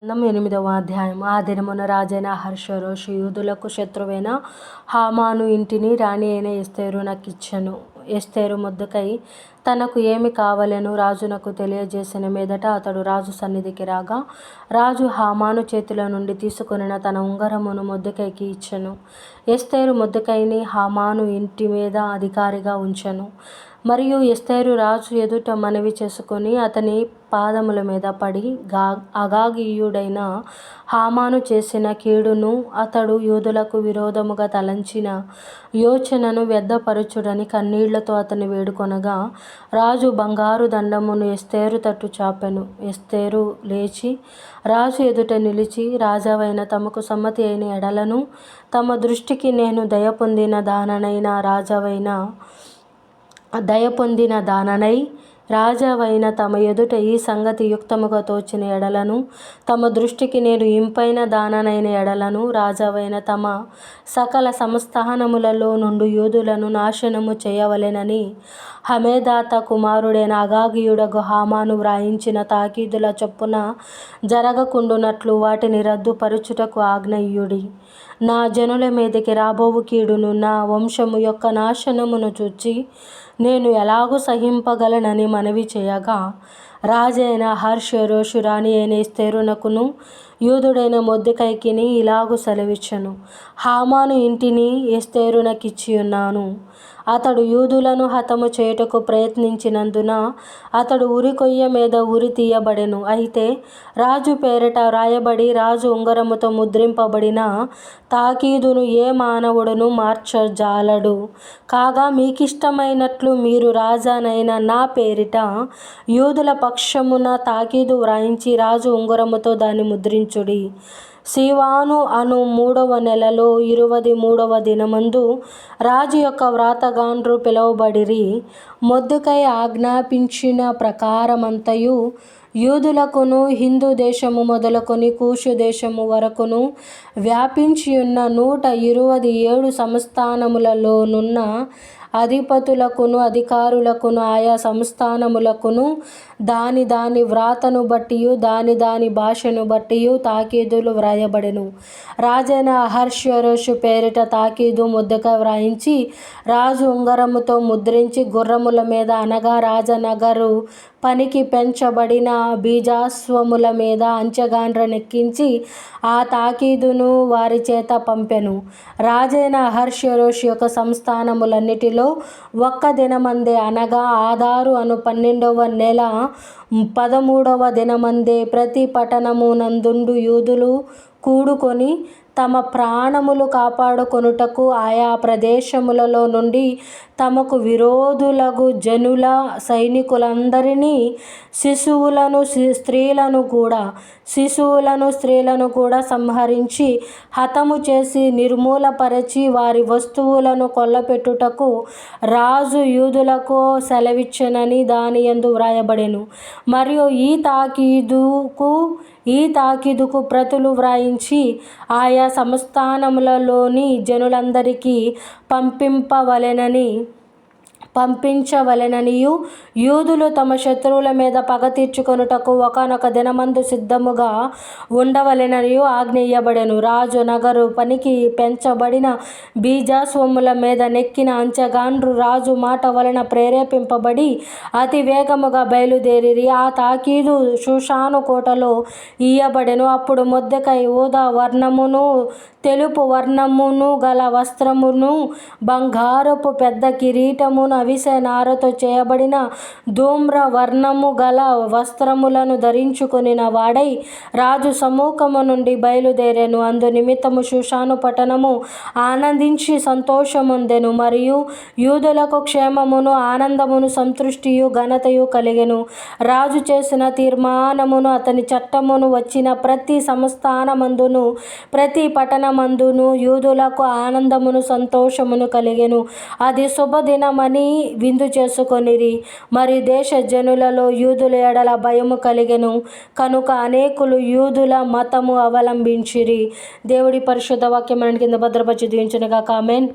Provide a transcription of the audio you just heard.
8వ అధ్యాయం. ఆ దినమున రాజైన అహష్వేరోషు యూదులకు శత్రువైన హామాను ఇంటిని రాణి అయిన ఎస్తేరు నకిచ్చెను. ఎస్తేరు మొర్దెకై తనకు ఏమి కావలెను రాజునకు తెలియజేసిన మీదట అతడు రాజు సన్నిధికి రాగా, రాజు హామాను చేతిలో నుండి తీసుకొనిన తన ఉంగరమును మొర్దెకైకి ఇచ్చెను. ఎస్తేరు మొర్దెకైని హామాను ఇంటి మీద అధికారిగా ఉంచెను. మరియు ఎస్తేరు రాజు ఎదుట మనవి చేసుకొని అతని పాదముల మీద పడి, అగాగీయుడైన హామాను చేసిన కీడును, అతడు యూదులకు విరోధముగా తలంచిన యోచనను వ్యర్థపరచుడని కన్నీళ్లతో అతన్ని వేడుకొనగా, రాజు బంగారు దండమును ఎస్తేరు తట్టు చాపెను. ఎస్తేరు లేచి రాజు ఎదుట నిలిచి, రాజావైన తమకు సమ్మతి అయిన ఎడలను తమ దృష్టికి నేను దయపొందిన రాజావైన తమ ఎదుట ఈ సంగతి యుక్తముగా తోచిన ఎడలను, తమ దృష్టికి నేను ఇంపైన దాననైన ఎడలను, రాజావైన తమ సకల సంస్థానములలో నుండి యూదులను నాశనము చేయవలెనని హమేదాత కుమారుడైన అగాగీయుడగు హామాను వ్రాయించిన తాకీదుల చొప్పున జరగకుండునట్లు వాటిని రద్దు పరచుటకు ఆజ్ఞ ఇయ్యుడి. నా జనుల మీదికి రాబోవు కీడును, నా వంశము యొక్క నాశనమును చూచి నేను ఎలాగు సహింపగలనని మనవి చేయగా, రాజైన అహష్వేరోషు రాణి అయిన ఎస్తేరునకును యూదుడైన మొర్దెకైకిని ఇలాగు సెలవిచ్చెను. హామాను ఇంటిని ఎస్తేరునకిచ్చియున్నాను. అతడు యూదులను హతము చేయుటకు ప్రయత్నించినందున అతడు ఉరికొయ్య మీద ఉరి తీయబడెను. అయితే రాజు పేరిట వ్రాయబడి రాజు ఉంగరముతో ముద్రింపబడిన తాకీదును ఏ మానవుడును మార్చజాలడు. కాగా మీకిష్టమైనట్లు మీరు రాజానైన నా పేరిట యూదుల పక్షమున తాకీదు వ్రాయించి రాజు ఉంగరముతో దాన్ని ముద్రించుడి. సీవాను అను 3వ నెలలో 23వ దినమందు రాజు యొక్క వ్రాతగాండ్రు పిలువబడిరి. మొర్దెకై ఆజ్ఞాపించిన ప్రకారమంతయు యూదులకును హిందూ దేశము మొదలుకొని కూషు దేశము వరకును వ్యాపించియున్న 127 సంస్థానములలోనున్న అధిపతులకును అధికారులకును ఆయా సంస్థానములకును దాని దాని వ్రాతను బట్టియు దాని దాని భాషను బట్టియు తాకీదులు వ్రాయబడెను. రాజైన అహష్వేరోషు పేరిట తాకీదు మొర్దెకై వ్రాయించి రాజు ఉంగరముతో ముద్రించి గుర్రముల మీద అనగా రాజనగరు పనికి పెంచబడిన బీజాశ్వముల మీద అంచెగాండ్రనెక్కించి ఆ తాకీదును వారి చేత పంపెను. రాజైన అహష్వేరోషు యొక్క సంస్థానములన్నిటిలో ఒక్క దినమందే అనగా ఆదారు అను 12వ నెల 13వ దినమందే ప్రతి పట్టణమునందుండు యూదులు కూడుకొని తమ ప్రాణములు కాపాడుకొనుటకు ఆయా ప్రదేశములలో నుండి తమకు విరోధులగు జనుల సైనికులందరినీ శిశువులను స్త్రీలను కూడా సంహరించి హతము చేసి నిర్మూలపరచి వారి వస్తువులను కొల్లపెట్టుటకు రాజు యూదులకు సెలవిచ్చెనని దాని యందు వ్రాయబడెను. మరియు ఈ తాకీదుకు ప్రతులు వ్రాయించి ఆయా సంస్థానములలోని జనులందరికీ పంపించవలెననియు యూదులు తమ శత్రువుల మీద పగ తీర్చుకొనుటకు ఒకానొక దినమందు సిద్ధముగా ఉండవలెననియు ఆజ్ఞ ఇయ్యబడెను. రాజు నగరు పనికి పెంచబడిన బీజాశ్వముల మీద నెక్కిన అంచెగాండ్రు రాజు మాట వలన ప్రేరేపింపబడి అతి వేగముగా బయలుదేరిరి. ఆ తాకీదు షూషాను కోటలో ఇయ్యబడెను. అప్పుడు మొర్దెకై ఊదా వర్ణమును తెలుపు వర్ణమును గల వస్త్రమును బంగారపు పెద్ద కిరీటమును అవిసె నారతో చేయబడిన ధూమ్ర వర్ణము గల వస్త్రములను ధరించుకొనిన వాడై రాజు సముఖము నుండి బయలుదేరెను. అందు నిమిత్తము షూషాను పట్టణము ఆనందించి సంతోషమొందెను. మరియు యూదులకు క్షేమమును ఆనందమును సంతృష్టియు ఘనతయు కలిగెను. రాజు చేసిన తీర్మానమును అతని చట్టమును వచ్చిన ప్రతి సంస్థానమందును ప్రతి పట్టణమందును యూదులకు ఆనందమును సంతోషమును కలిగెను. అది శుభదినమని విందు చేసుకొనిరి. మరి దేశ జనులలో యూదుల ఎడల భయము కలిగెను కనుక అనేకులు యూదుల మతము అవలంబించిరి. దేవుడి పరిశుద్ధ వాక్యం కింద భద్రపరిచి దీవించునుగాక. ఆమేన్.